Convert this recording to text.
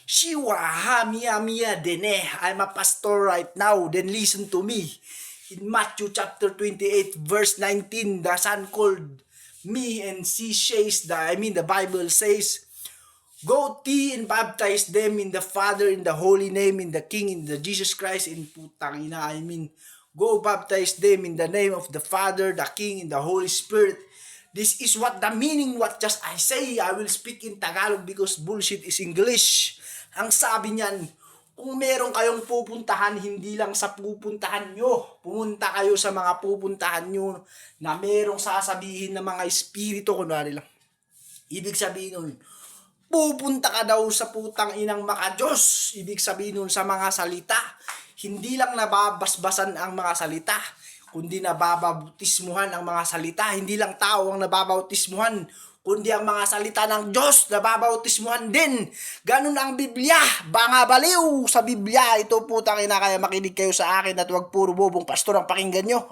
Shiwa ha mia mia dene. I'm a pastor right now. Then listen to me. In Matthew chapter 28 verse 19, the son called me and she says the Bible says, go thee and baptize them in the Father, in the Holy Name, in the King, in the Jesus Christ, in putang ina, go baptize them in the name of the Father, the King, and the Holy Spirit. This is what the meaning, what just I say. I will speak in Tagalog because bullshit is English. Ang sabi niyan, kung meron kayong pupuntahan, hindi lang sa pupuntahan nyo. Pumunta kayo sa mga pupuntahan nyo na merong sasabihin ng mga espiritu, kunwari lang. Ibig sabihin nun, pupunta ka daw sa putang inang maka-Diyos. Ibig sabihin nun sa mga salita. Hindi lang nababasbasan ang mga salita, kundi nababautismuhan ang mga salita. Hindi lang tao ang nababautismuhan, kundi ang mga salita ng Diyos nababautismuhan din. Ganun ang Biblia. Banga baliw sa Biblia. Ito putang ina, kaya makinig kayo sa akin at wag puro bobong pastor ang pakinggan nyo.